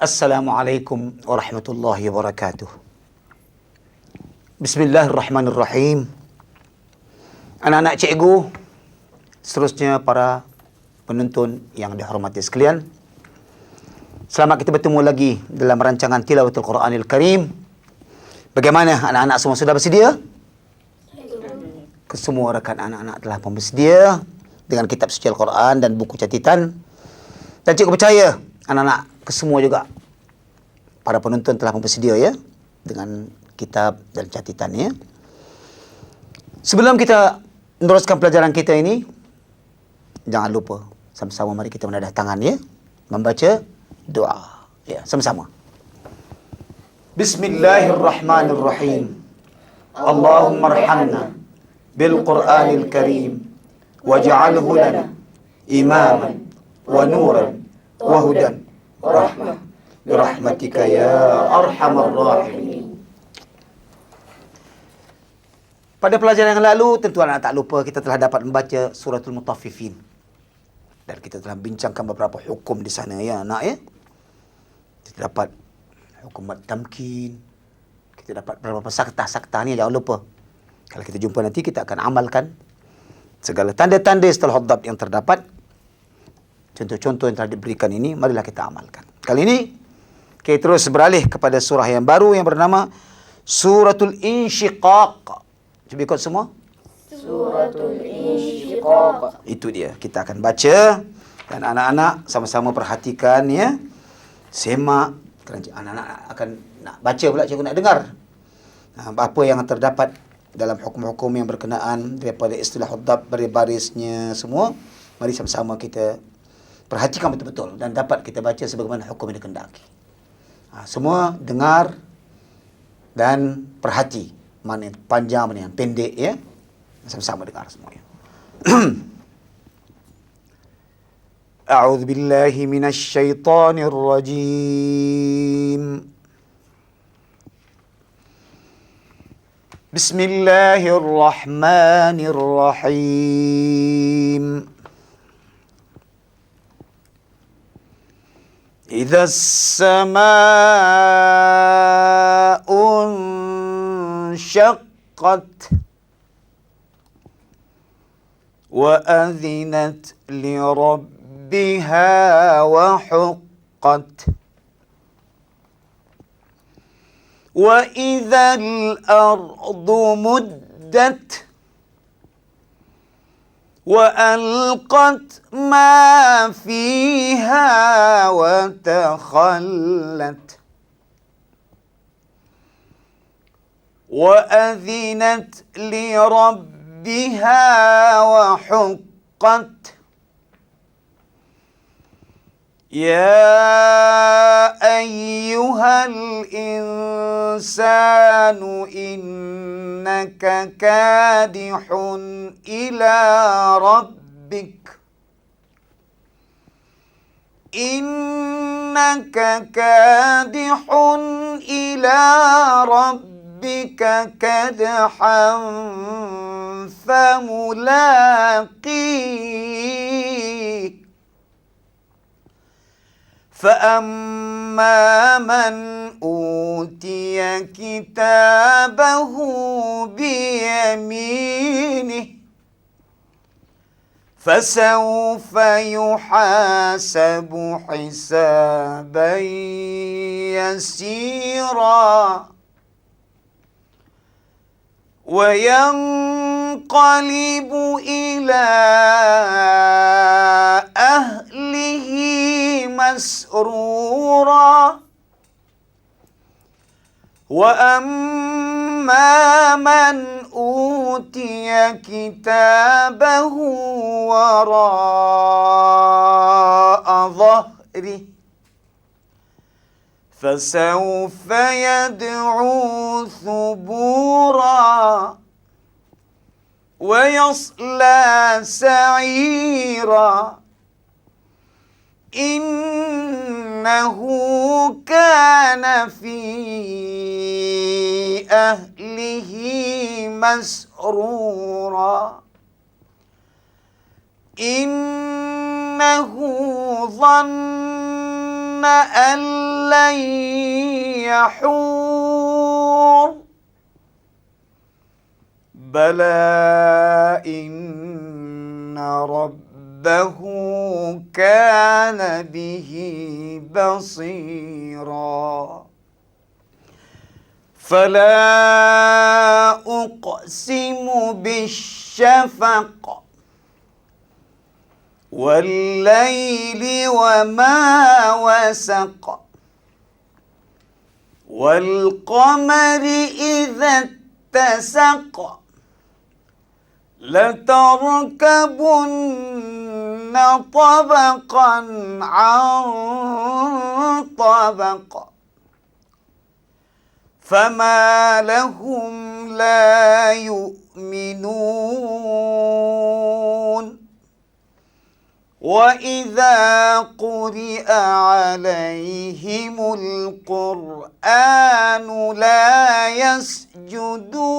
Assalamualaikum warahmatullahi wabarakatuh. Bismillahirrahmanirrahim. Anak-anak cikgu, seterusnya para penonton yang dihormati sekalian, selamat kita bertemu lagi dalam rancangan Tilawatul Quranil Karim. Bagaimana anak-anak semua sudah bersedia? Semua rekan anak-anak telah pun bersedia dengan kitab suci Al-Quran dan buku catatan. Dan cikgu percaya anak-anak kesemua juga para penonton telah bersedia ya dengan kitab dan catatannya. Sebelum kita meneruskan pelajaran kita ini, jangan lupa sama-sama mari kita menadah tangan ya, membaca doa ya sama-sama. Bismillahirrahmanirrahim. Allahumma arhamna bil Qur'anil Karim waj'alhu lana imaman wa nuran wa hudan rahmah birahmatika ya arhamar rahimin. Pada pelajaran yang lalu tentu anak tak lupa kita telah dapat membaca suratul Mutaffifin dan kita telah bincangkan beberapa hukum di sana ya anak ya. Kita dapat hukum tamkin, kita dapat beberapa sakta ni, jangan lupa kalau kita jumpa nanti kita akan amalkan segala tanda-tanda setelah hudab yang terdapat. Contoh-contoh yang telah diberikan ini, marilah kita amalkan. Kali ini, kita terus beralih kepada surah yang baru yang bernama Suratul Insyiqaq. Cuba ikut semua. Suratul Insyiqaq. Itu dia. Kita akan baca dan anak-anak sama-sama perhatikan ya. Semak. Anak-anak akan nak baca pula, cikgu nak dengar. Apa yang terdapat dalam hukum-hukum yang berkenaan daripada istilah hudab, baris-barisnya semua. Mari sama-sama kita perhatikan betul-betul dan dapat kita baca sebagaimana hukum yang dikehendaki. Semua dengar dan perhati mana yang panjang, mana yang pendek ya. Sama-sama dengar semuanya. A'udzu billahi minasy syaithanir rajim. Bismillahirrahmanirrahim. إذا السماء انشقت وأذنت لربها وحقت وإذا الأرض مدت وألقت ما فيها وتخلت وأذنت لربها وحقت يا أيها الإنسان إنك كادح إلى ربك إنك كادح إلى ربك كدحا فملاقيه فأما من أوتي كتابه بيمينه فسوف يحاسب حسابا يسيرا وينقلب إلى أهله مسرورا وأما من أوتي كتابه وراء ظهره فسوف يدعو ثبورا ويصلى سعيرا إنه كان في أهله مسرورا إنه ظن أن لن يحور بلى إن ربه كان به بصيرا فلا أقسم بالشفق والليل وما وسق والقمر إذا اتسق لتركبن طبقا عن طبق فما لهم لا يؤمنون وإذا قرئ عليهم القرآن لا يسجدون.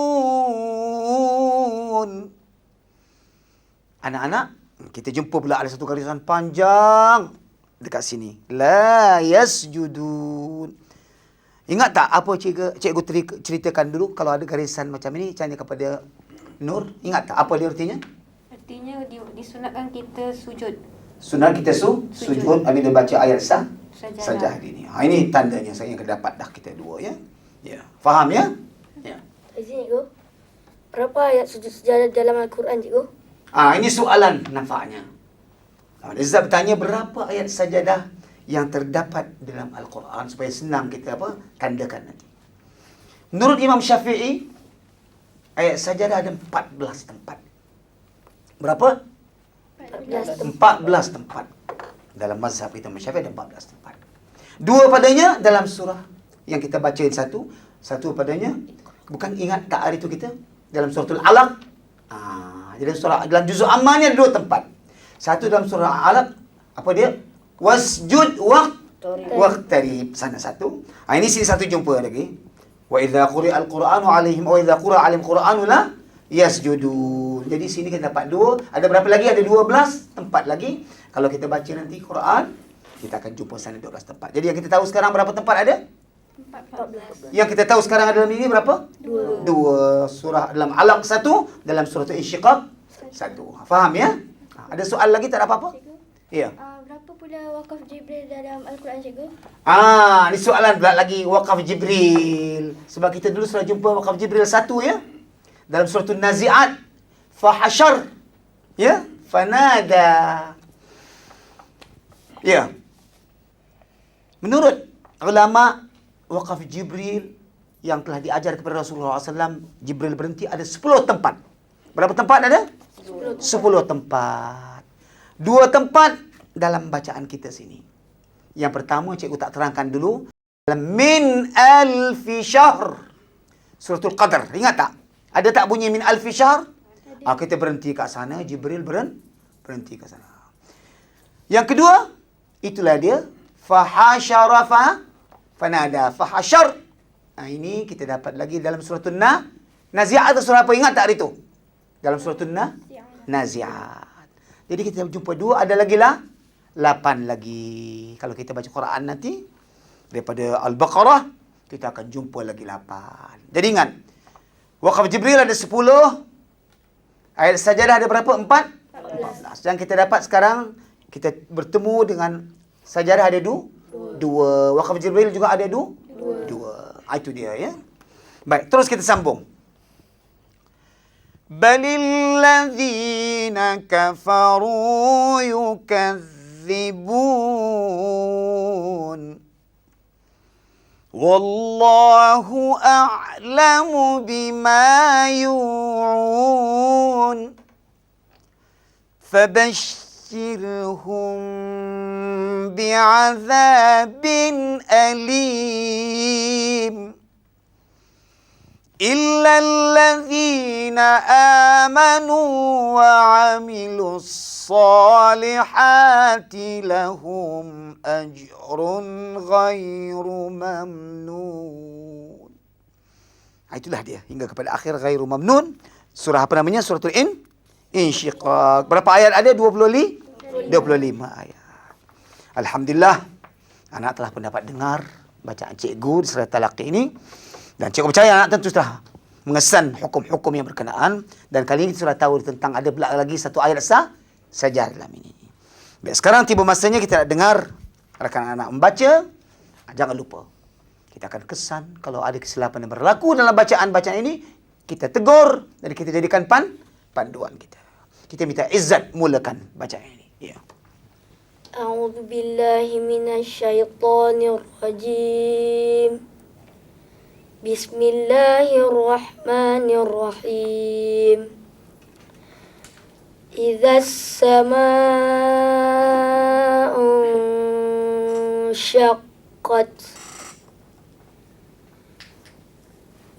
Anak-anak, kita jumpa pula ada satu garisan panjang dekat sini. La yasjudun. Ingat tak apa cikgu ceritakan dulu kalau ada garisan macam ini, tanya kepada Nur. Ingat tak apa dia artinya? Artinya disunatkan kita sujud. Sunat kita sujud bila baca ayat Sajadah. ini. Ini tandanya saya yang dapat dah kita dua ya. Ya. Faham ya? Ya. Izin cikgu. Berapa ayat sujud sejadah dalam Al-Quran cikgu? Ini soalan nampaknya. Rizal bertanya berapa ayat sajadah yang terdapat dalam Al-Quran supaya senang kita tandakan nanti. Menurut Imam Syafi'i, ayat sajadah ada 14 tempat. Berapa? 14 tempat. Dalam mazhab kita Imam Syafi'i ada 14 tempat. Dua padanya dalam surah yang kita bacain satu padanya bukan ingat tak hari itu kita dalam suratul Alaq. Dalam juzuk Amma ni ada dua tempat. Satu dalam surah Alaq, apa dia? Wasjud waqtarib. Sana satu. Ini sini satu jumpa lagi. Wa idza quri'al Qur'anu 'alaihim wa idza quri'a 'alaihim Qur'anu la yasjudun. Jadi sini kita dapat dua. Ada berapa lagi? Ada 12 tempat lagi. Kalau kita baca nanti Quran, kita akan jumpa sana 12 tempat. Jadi yang kita tahu sekarang berapa tempat ada? 14. Yang kita tahu sekarang ada dalam ini berapa? Dua. Surah dalam Alaq satu, dalam surah Insyiqaq satu. Faham ya? Ada soal lagi tak ada apa-apa? Ya. Berapa pula wakaf Jibril dalam Al-Quran cikgu? Ni soalan pula lagi wakaf Jibril. Sebab kita dulu sudah jumpa wakaf Jibril satu ya. Dalam surah An-Nazi'at. Fahashar. Ya. Fanada. Ya. Menurut ulama, wakaf Jibril yang telah diajar kepada Rasulullah SAW, Jibril berhenti ada 10 tempat. Berapa tempat ada? 10 tempat. 2 tempat dalam bacaan kita sini. Yang pertama, cikgu tak terangkan dulu. Min alfi syahr. Suratul Qadar. Ingat tak? Ada tak bunyi min alfi syahr? Kita berhenti kat sana. Jibril berhenti kat sana. Yang kedua, itulah dia. Fahashara fanada. Fahashar. Ini kita dapat lagi dalam suratul Nazi'at atau surah apa? Ingat tak hari itu? Dalam suratul Nazi'at. Jadi kita jumpa 2, ada lagi 8 lagi. Kalau kita baca Quran nanti, daripada Al-Baqarah, kita akan jumpa lagi 8. Jadi ingat, wakaf Jibril ada 10, ayat sajadah ada berapa? 14. Dan kita dapat sekarang, kita bertemu dengan sajadah ada 2. Wakaf Jibril juga ada 2. Itu dia ya. Baik, terus kita sambung. Balilladzina kafaru yukadzibun. Wallahu a'lamu bima yu'un. Fabashshirhum bi'adzabin alim. إلا الذين آمنوا وعملوا الصالحات لهم أجر غير ممنون. Itulah dia hingga kepada akhir ghairu mamnun. Surah apa namanya? Suratul Insyiqaq. Berapa ayat ada? 25 ayat. Alhamdulillah. Anak telah pun dapat dengar bacaan cikgu di surat talaqi ini. Dan cikgu percaya anak tentu sudah mengesan hukum-hukum yang berkenaan. Dan kali ini sudah tahu tentang ada pula lagi satu ayat saja dalam ini. Baik, sekarang tiba masanya kita nak dengar rakan anak membaca. Jangan lupa, kita akan kesan kalau ada kesilapan yang berlaku dalam bacaan-bacaan ini, kita tegur dan kita jadikan panduan kita. Kita minta izzat mulakan bacaan ini. Ya. أعوذ بالله من الشيطان الرجيم بسم الله الرحمن الرحيم إذا السماء انشقت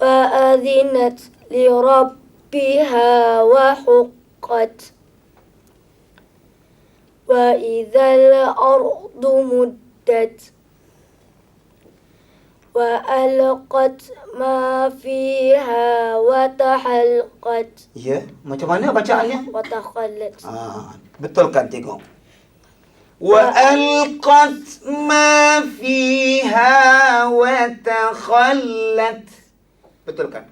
وأذنت لربها وحقت وإذا الأرض مدت وألقت ما فيها وتحلقت. Ya, macam mana bacaannya? وتخلت. Betulkan tengok. وألقت ما فيها وتخلت. Betulkan.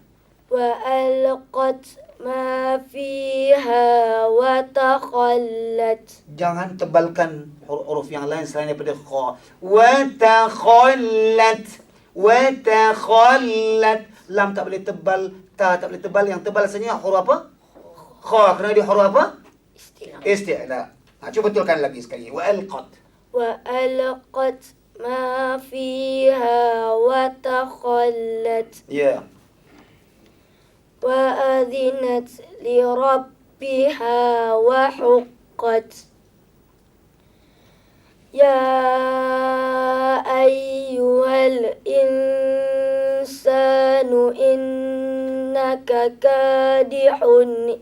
وألقت ما فيها وتخلت. Jangan tebalkan huruf yang lain selain daripada kha. وتخلت. وتخلت. Lam tak boleh tebal, ta tak boleh tebal. Yang tebal rasanya huruf apa? Kha. Kerana dia huruf apa? Isti'la. Cuba betulkan lagi sekali. وألقت. وألقت ما فيها وتخلت. Ya. وأذنت لربها وحقت. يا أيها الإنسان إنك كادح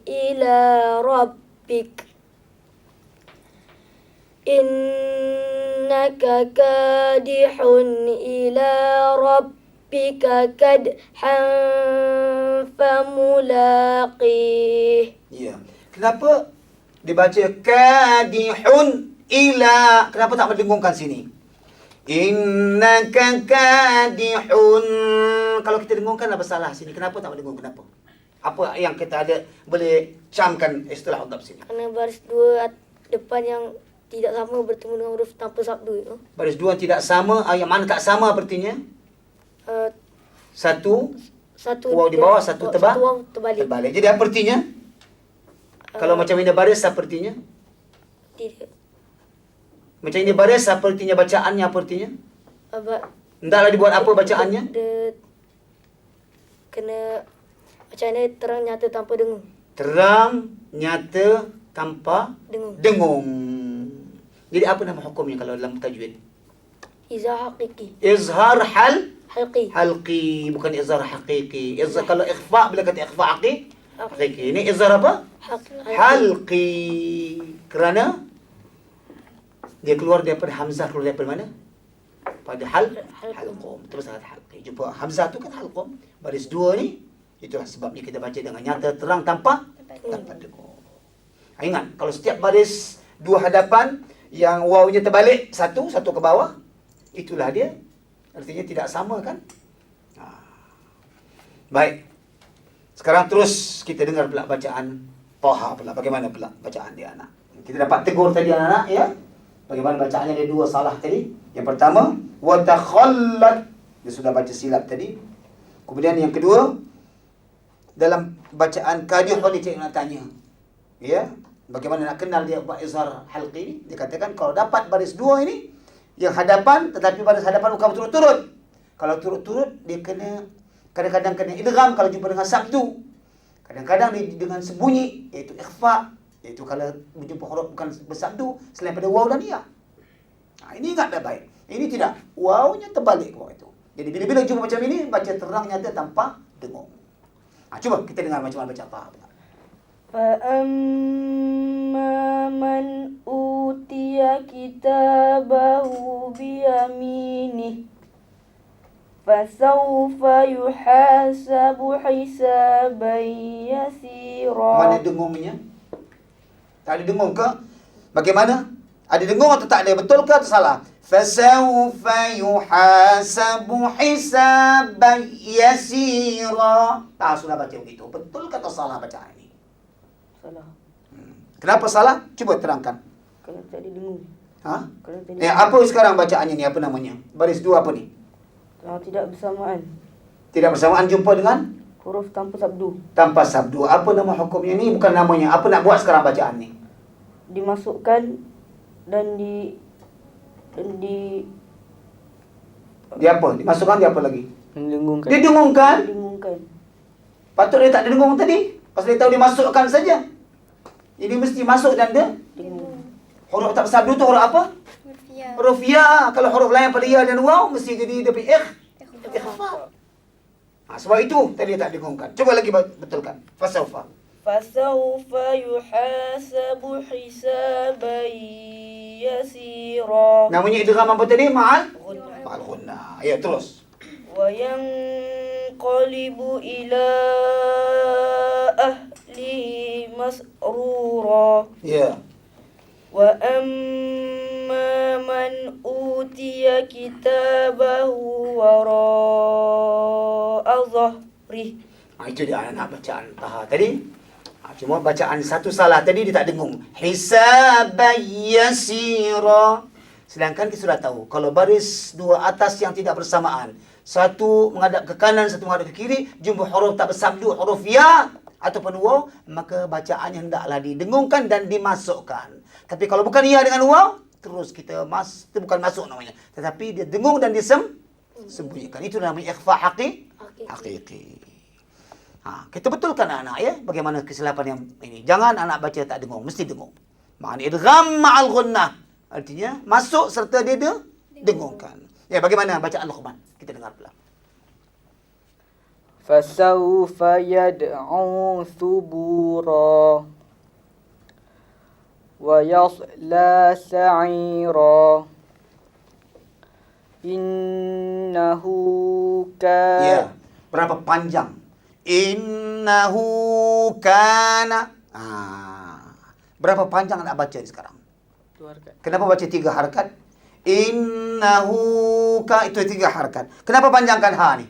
إلى ربك إنك كادح إلى ربك كدحا فملاقيه. Ya. Kenapa dibaca kadihun ila? Kenapa tak mendengungkan sini? Innaka kadihun. Kalau kita dengungkan apa salah sini? Kenapa tak mendengung? Kenapa? Apa yang kita ada boleh camkan istilah adab sini? Kerana baris dua depan yang tidak sama bertemu dengan huruf tanpa sabdu itu. Baris dua tidak sama, yang mana tak sama artinya? Satu Satu waw di bawah, satu satu waw terbalik. terbalik. Jadi apa artinya? Kalau macam ini baris apa artinya? Tidak. Macam ini baris apa artinya, bacaannya apa artinya? Hendaklah dibuat apa bacaannya? Kena macam mana terang nyata tanpa dengung. Terang, nyata, tanpa Dengung. dengung. Jadi apa nama hukumnya kalau dalam tajwid? Izhar haqiqi. Izhar Halqi. halqi, bukan izhar haqiqi. Izhar kalau ikhfa, bila kata ikhfa haqiqi. Ini izhar apa? Halqi. Kerana dia keluar daripada hamzah, keluar daripada mana? Pada halqum. Terus sangat halqi. Jumpa hamzah tu kan halqum. Baris dua ni, itulah sebabnya kita baca dengan nyata, terang, tanpa dengung. Ingat, kalau setiap baris dua hadapan yang wawnya terbalik, satu ke bawah, itulah dia. Artinya tidak sama kan? Baik. Sekarang terus kita dengar pula bacaan Taha pula. Bagaimana pula bacaan dia anak? Kita dapat tegur tadi anak ya. Bagaimana bacaannya, ada dua salah tadi. Yang pertama, wa takhallat. Dia sudah baca silap tadi. Kemudian yang kedua, dalam bacaan kadihun dia cikgu nak tanya. Ya. Bagaimana nak kenal dia buat izhar halqi ni? Dia katakan kalau dapat baris dua ini yang hadapan, tetapi baris hadapan bukan turut-turut. Kalau turut-turut dia kena, kadang-kadang kena idgham kalau jumpa dengan sabdu. Kadang-kadang dia dengan sembunyi, iaitu ikhfa, iaitu kalau berjumpa huruf bukan bersabdu selain pada waw dan ya. Ini ingat dah baik. Ini tidak, wawnya terbalik ke bawah itu. Jadi bila-bila jumpa macam ini, baca terang nyata tanpa dengung. Cuba kita dengar macam mana baca Taha. فأما من أوتي كتابه بيمينه فسوف يحاسب حسابا يسيرا. Mana dengungnya? Tak ada dengung ke? Bagaimana? Ada dengung atau tak ada? Betul ke atau salah? Fasawfa yuhasabu hisaban yasira. Sudah baca begitu. Betul kata salah bacaan ini? Salah. Kenapa salah? Cuba terangkan. Kalau tadi dengung. Ha? Kalau tadi Apa sekarang bacaannya ni? Apa namanya? Baris 2 apa ni? kalau tidak bersamaan. Tidak bersamaan jumpa dengan Huruf tanpa sabdu. tanpa sabdu. Apa nama hukumnya ni? Bukan namanya. Apa nak buat sekarang bacaan ni? Dimasukkan dan di Dia apa? Dimasukkan dia apa lagi? mendengungkan. Dia dengungkan. Didengungkan. Patut dia tak dengung tadi. Pasal dia tahu dia masukkan saja. Ini mesti masuk dan dia. Dengung. Huruf tak bersabdu tu huruf apa? Rufiah. Huruf ya. Kalau huruf lain pada ya dan waw, mesti jadi dia pergi ikhfa. Sebab itu tadi dia tak dengungkan. Cuba lagi betulkan. Fasawfa. Fasawfa yuhasabu hisaban yasira. Namanya idgham apa tadi? Ma'al? Ghunnah. Ma'al ghunnah. Ya, terus. Wa yanqalibu ila ahli masrura. Ya. Wa amma man utiya kitabahu wara'a dhahrih. Itu dia anak bacaan Taha tadi. Cuma bacaan satu salah tadi dia tak dengung. Hisaban yasira. Sedangkan kita sudah tahu kalau baris dua atas yang tidak bersamaan, satu menghadap ke kanan, satu menghadap ke kiri, jumlah huruf tak bersabdu, huruf ya ataupun waw, maka bacaannya hendaklah didengungkan dan dimasukkan. Tapi kalau bukan ya dengan waw, terus itu bukan masuk namanya, tetapi dia dengung dan disembunyikan. Itu namanya ikhfa haqiqi. Kita betulkan anak-anak ya, bagaimana kesilapan yang ini. Jangan anak baca tak dengung, mesti dengung. Makna idgham ma'al ghunnah. Artinya masuk serta dia dengungkan. Ya, bagaimana bacaan Luqman? Kita dengar pula. Fasawfa yad'u thubura wa yasla sa'ira. Innahu Ya, berapa panjang? Innahu kana. Berapa panjang nak baca sekarang? 2 harakat. Kenapa baca 3 harakat? Innahu ka, itu 3 harakat. Kenapa panjangkan ha ni?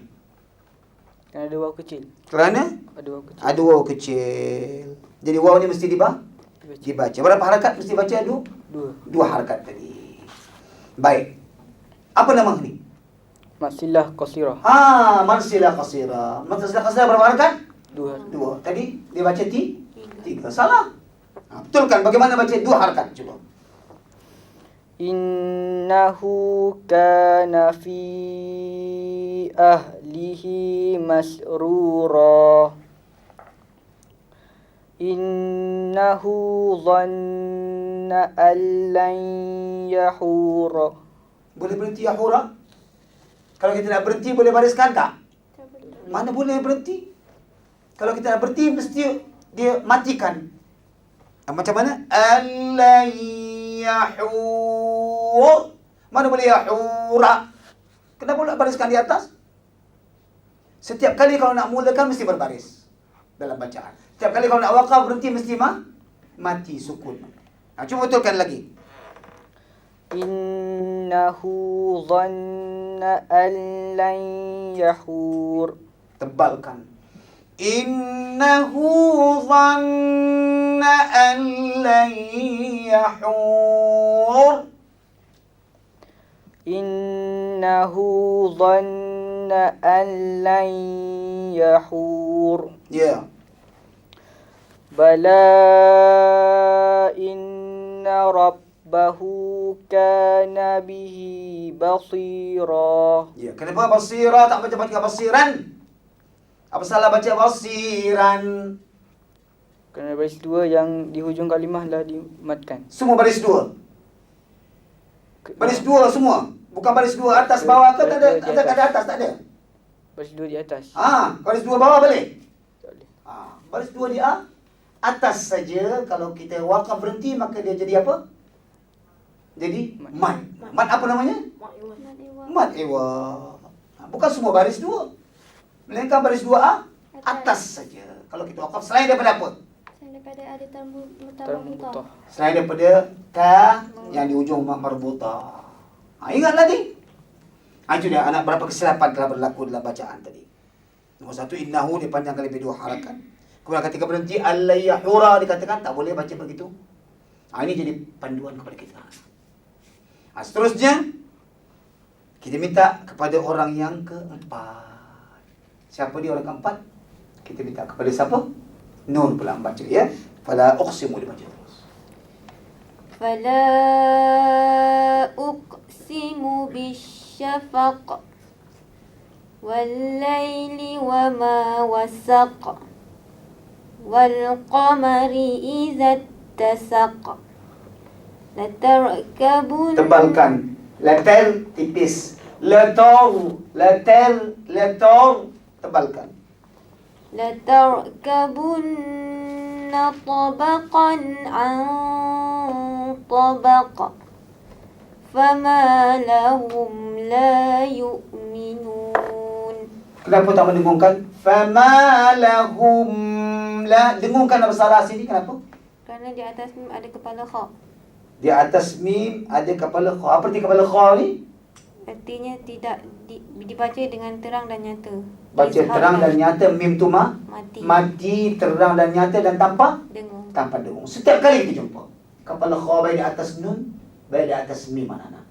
Kerana ada waw kecil. Kerana Ada waw kecil. ada waw kecil. Jadi waw ni mesti dibaca. Berapa harakat mesti baca? 2 harakat tadi. Baik. Apa nama ni? Masilah qasirah. Mansilah qasira. Mansilah qasira berapa harakat? 2. 2. Tadi dia baca 3. Salah. Betulkan bagaimana baca 2 harakat coba. Innahu kana fi ahlihi masrura. Innahu dhanna an lan yahura. Boleh berhenti yahura? Kalau kita nak berhenti boleh bariskan tak? Mana boleh berhenti? Kalau kita nak berhenti mesti dia matikan. Macam mana? Allan yahur. Mana boleh yahura? Kenapa nak bariskan di atas? Setiap kali kalau nak mulakan mesti berbaris dalam bacaan. Setiap kali kalau nak waqaf berhenti mesti mati sukun. Cuba betulkan lagi. Innahu dhanna an lan yahur. Tebalkan. Innahu dhanna an lan yahur. Innahu dhanna an lan yahur. Ya. Bala inna rabbahu kana bihi basira. Ya, kenapa basira tak baca basiran? Apa salah baca basiran? Kerana baris 2 yang di hujung kalimah lah dimatkan. Semua baris 2. Baris 2 semua. Bukan baris 2 atas bawah ke? Tak ada, ada atas, tak ada. Baris 2 di atas. Baris 2 bawah boleh? Tak boleh. Baris 2 di atas saja. Kalau kita waqaf berhenti maka dia jadi apa? Jadi mad. Mad apa namanya? Mad ewa. Bukan semua baris 2. Melainkan baris 2A atas saja. Kalau kita waqaf selain daripada apa? Daripada ada Marbutah. Selain daripada ta yang di ujung marbutah. Ingat lagi. Itu dia anak berapa kesilapan telah berlaku dalam bacaan tadi. Nombor satu, innahu dipanjangkan lebih 2 harakat. Kemudian ketika berhenti, al-yahura dikatakan tak boleh baca begitu. Ini jadi panduan kepada kita. Seterusnya, kita minta kepada orang yang keempat. Siapa dia orang keempat? Kita minta kepada siapa? Nun pula membaca, ya. Fala uqsimu dibaca terus. Fala uqsimu bisyafaq wal laili wa ma wasaq wal qamari idza tasaq la tarkabun. Tebalkan. Letter tipis. Letor. Tebalkan. La tarkabunna tabaqan an tabaq fama lahum la yu'minun. Kenapa tak mendengungkan? Fama lahum la. Dengungkan apa salah sini? Kenapa? Kerana di atas mim ada kepala kha. Di atas mim ada kepala kha. Apa arti kepala kha ni? Artinya tidak dibaca dengan terang dan nyata. Baca Izhar terang dan nyata. Mim tu mati. mati, terang dan nyata dan tanpa Dengung. dengung. Setiap kali kita jumpa kepala kha baik di atas nun, baik di atas mim, anak-anak.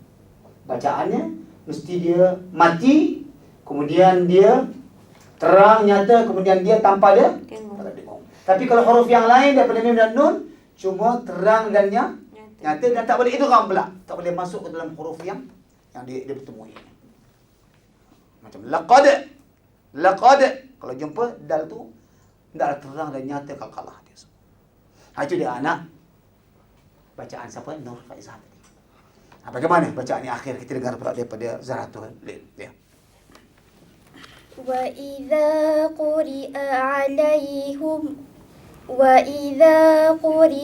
Bacaannya mesti dia mati, kemudian dia terang, nyata, kemudian dia tanpa Dengung. dengung. Tapi kalau huruf yang lain daripada mim dan nun, cuma terang dan nyata dan tak boleh idgham pula. Tak boleh masuk ke dalam huruf yang dia bertemu ini. Macam laqad. Kalau jumpa dal tu tidaklah terang dan nyata, kalah dia. Itu dia anak bacaan siapa? Nur Faizah tadi. Bagaimana bacaan yang akhir kita dengar pula daripada Zahratul Lil, ya. وإذا قرئ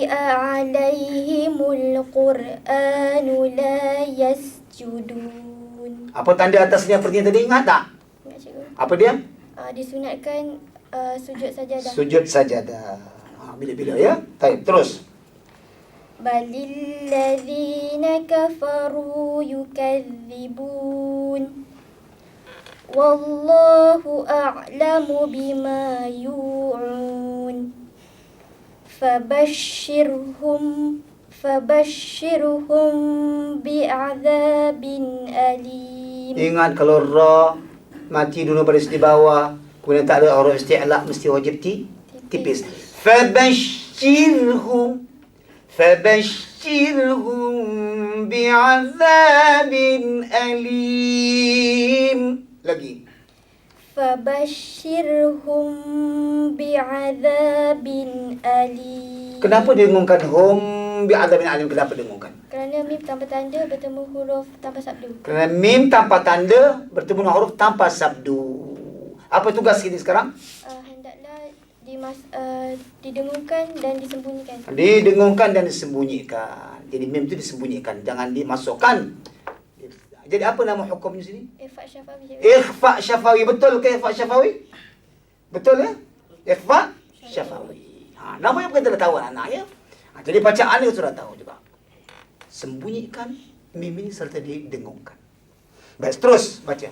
عليهم القرآن لا يسجدون. Apa tanda atasnya seperti yang tadi, ingat tak? Ingat cikgu? Apa dia? Disunatkan sujud sajadah. Sujud sajadah. Bila-bila, ya. Baik, terus. Balilladzina kafaru yukadzibun. Wallahu a'lamu bima yu'un. Fabashshirhum bi'adzabin alim. Ingat kalau ra mati dulu baris di bawah, kemudian tak ada huruf isti'la, mesti wajib tipis. Fabashshirhum bi'adzabin alim. Lagi. Fabashshirhum bi'adzabin alim. Kenapa dengungkan hum bi'adzabin alim? Kenapa dengungkan? Kerana mim tanpa tanda bertemu huruf tanpa sabdu. Kerana mim tanpa tanda bertemu dengan huruf tanpa sabdu. Apa tugas kita sekarang? Hendaklah didengungkan dan disembunyikan. Didengungkan dan disembunyikan. Jadi mim itu disembunyikan, jangan dimasukkan. Jadi apa nama hukumnya sini? Ikhfa syafawi. Ikhfa syafawi. Betul ke ikhfa syafawi? Betul ya? Ikhfa syafawi. Namanya bukan tidak tahu anak ya. Jadi bacaan itu sudah tahu juga. Sembunyikan mim ini serta didengungkan. Baik, terus baca.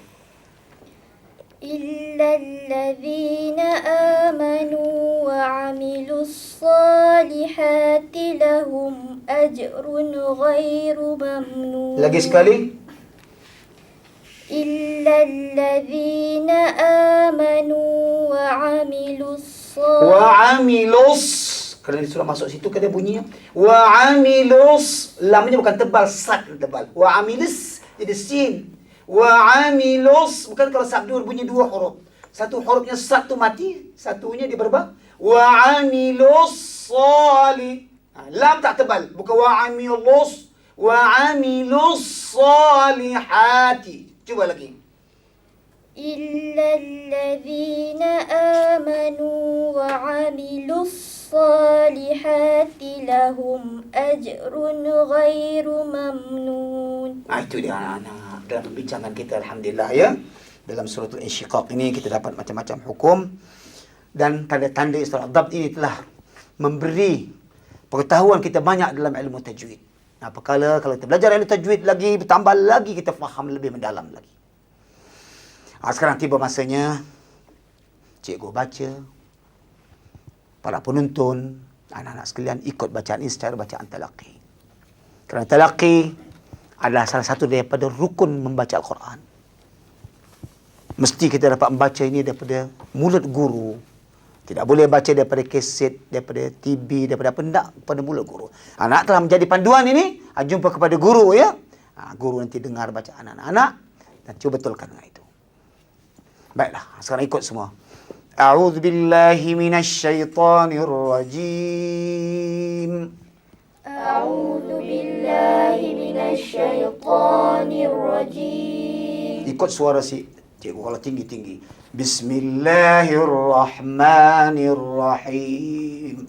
Illalladzina amanu wa 'amilus salihati lahum ajrun ghairu mamnun. Lagi sekali. Illalladzina amanu wa 'amilus Wa amilus. Kerana sudah masuk situ kena bunyinya. Wa amilus. Lamnya bukan tebal, sad tebal. Wa amilus jadi sin. Wa amilus. Bukan kalau sabdu bunyi 2 huruf. Satu hurufnya sad tu mati, satunya dia berubah. Wa amilus salih. Lam tak tebal, bukan wa amilus. Wa amilus salihati. Cuba lagi. Illalladzina amanu wa 'amilus salihati lahum ajrun ghairu mamnun. Itu dia anak-anak dalam perbincangan kita, alhamdulillah ya. Dalam suratul Insyiqaq ini kita dapat macam-macam hukum dan tanda-tanda istilah dhabt ini telah memberi pengetahuan kita banyak dalam ilmu tajwid. Apakala kalau kita belajar ilmu tajwid lagi, bertambah lagi, kita faham lebih mendalam lagi. Sekarang tiba masanya cikgu baca, para penonton, anak-anak sekalian ikut bacaan ini secara bacaan talaqi. Kerana talaqi adalah salah satu daripada rukun membaca Al-Quran. Mesti kita dapat membaca ini daripada mulut guru. Tidak boleh baca daripada kaset, daripada TV, daripada apa. Tidak, pada mulut guru. Anak telah menjadi panduan ini, jumpa kepada guru ya. Guru nanti dengar bacaan anak-anak dan cuba betulkan dengan itu. Baiklah, sekarang ikut semua. A'udzu billahi minasyaitonir rajim. A'udzu billahi minasyaitonir rajim. Ikut suara si cikgu kalau tinggi-tinggi. Bismillahirrahmanirrahim.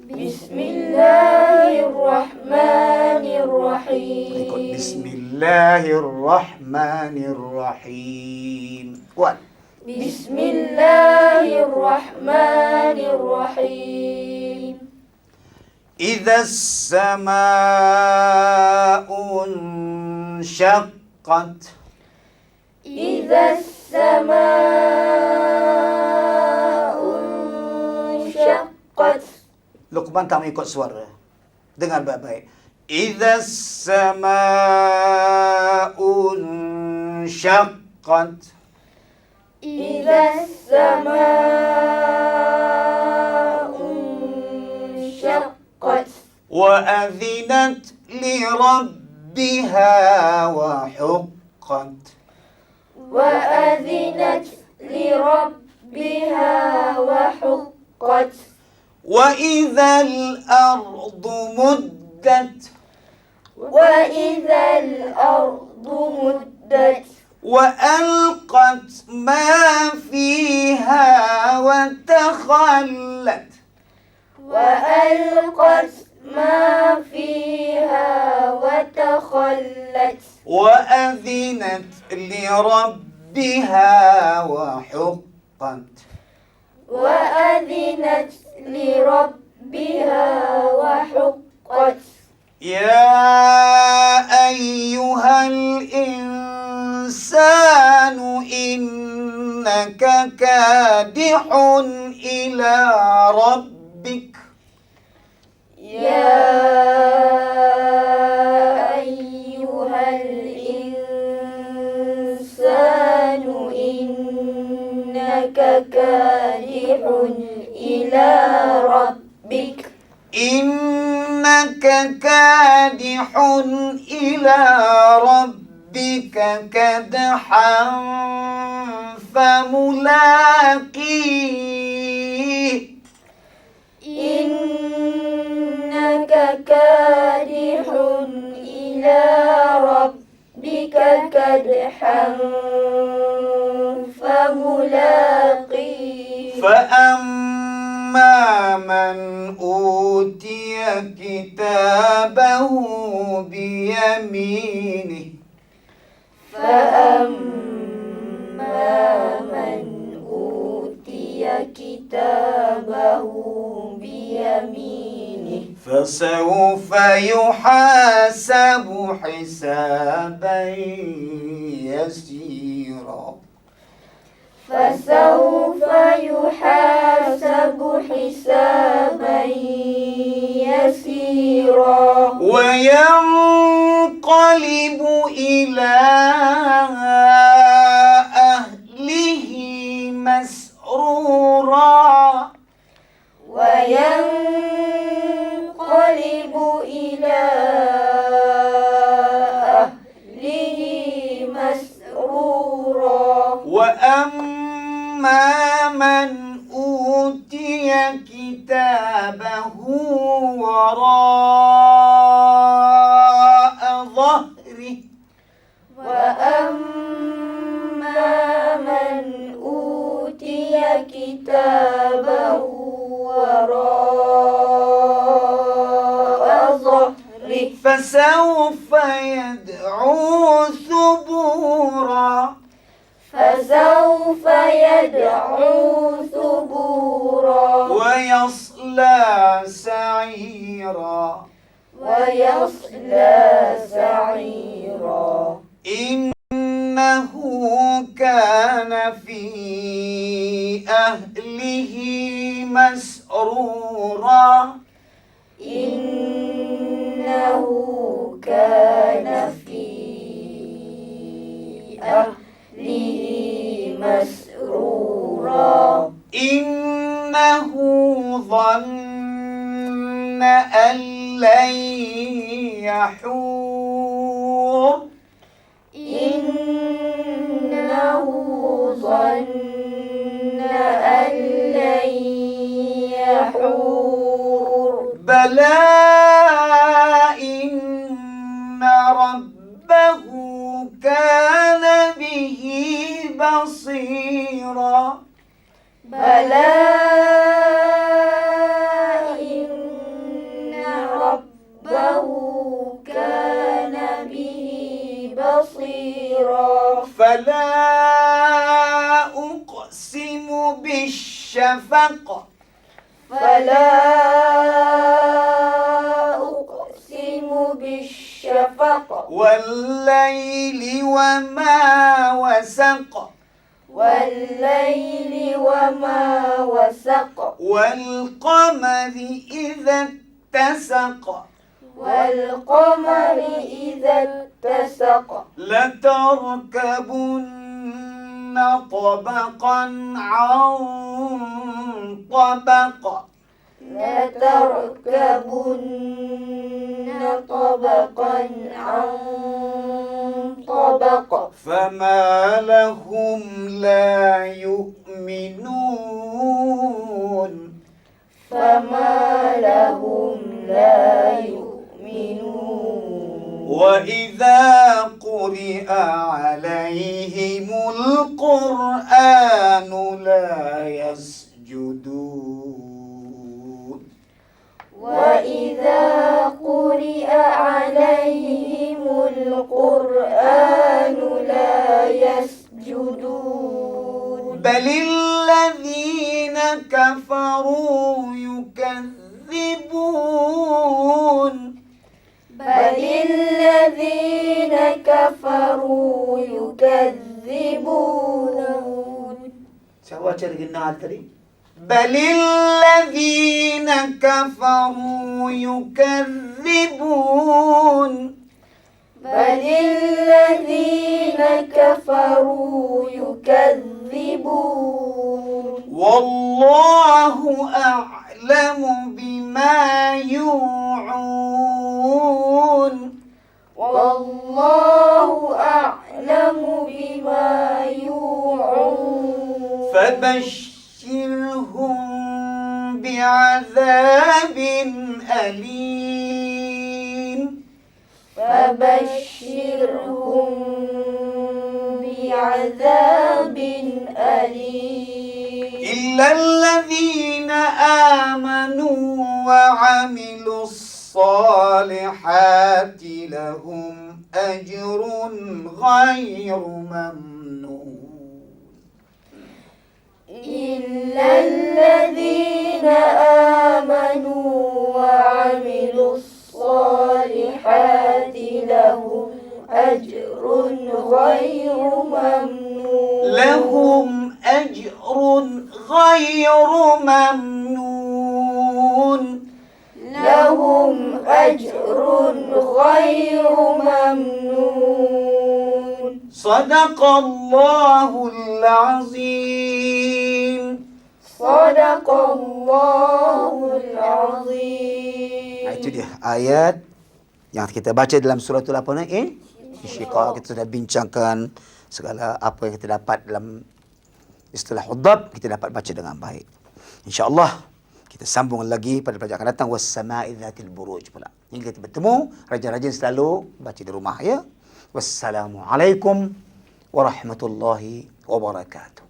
Bismillahirrahmanirrahim. Ikut Bismillahirrahmanirrahim. Kuat. Bismillahirrahmanirrahim. Idza as-samaa'u syaqqat. Idza as-samaa'u syaqqat. Luqman tak mengikut suara. Dengar baik-baik. Idza as-samaa'u syaqqat. Idza as-samaa'u syaqqat. Wa adhinat li rabbiha wa huqqat. Wa adhinat li rabbiha wa huqqat. Wa idzal ardu muddat. Wa idzal ardu muddat. وألقت ما فيها وتخلت. وألقت ما فيها وتخلت. وأذنت لربها وحقت. وأذنت لربها وحقت. يا أيها الإنسان إنك كادح إلى ربك. يا أيها الإنسان إنك كادح إلى ربك. إنك كادح إلى ربك كدحا فملاقيه. إنك كادح إلى ربك كدحا فملاقيه. فأما من أوتي كتابه بيمينه. فأما من أوتي كتابه بيمينه. فسوف يحاسب حسابا يسيرا. فسوف يحاسب حسابا يسيرا. وينقلب إلى أهله مسرورا. وينقلب إلى أهله مسرورا. وأما من أوتي كتابه وراء ظهره. وأما من أوتي كتابه وراء ظهره. فسوف يدعو ثبورا. فسوف يدعو ثبورا. ويصلى سعيرا. ويصلى سعيرا إنه كان في أهله مسرورا إنه كان في أهله مسرورا إنه ظن أن لن يحور إنه ظن أن لن يحور بلى إن ربه كان به بصيرا بلى إن ربه كان به بصيرا فلا أقسم بالشفق فلا أقسم بالشفق والليل وما وسق والليل وما وسق والقمر إذا اتسق والقمر إذا اتسق لتركبن طبقا عن طبق لتركبن طبقا عن طبق فما لهم لا يؤمنون فما لهم لا يؤمنون وإذا قرئ عليهم القرآن لا يسجدون وإذا قرئ عليهم القرآن لا يسجدون بل الذين كفروا يكذبون بل الذين كفروا يكذبون Siapa baca original tadi? Balil kafaru yukadzibun. Balilladzina kafaru yukadzibun. Wallahu a'lamu bima yu'un. Wallahu a'lamu bima yu'un. فبشرهم بعذاب أليم فبشرهم بعذاب أليم إلا الذين آمنوا وعملوا الصالحات لهم أجر غير ممنون إلا الذين آمنوا وعملوا الصالحات لهم أجر غير ممنون لهم أجر غير ممنون لهم أجر غير ممنون صدق الله العظيم صدق الله العظيم. Itu dia ayat yang kita baca dalam suratul apa ni? Insyiqaq. Kita sudah bincangkan segala apa yang kita dapat dalam istilah hudab, kita dapat baca dengan baik. InsyaAllah kita sambung lagi pada pelajaran akan datang. Wassama'i dzatil buruj pula. Hingga kita bertemu, rajin-rajin selalu baca di rumah ya. Wassalamualaikum warahmatullahi wabarakatuh.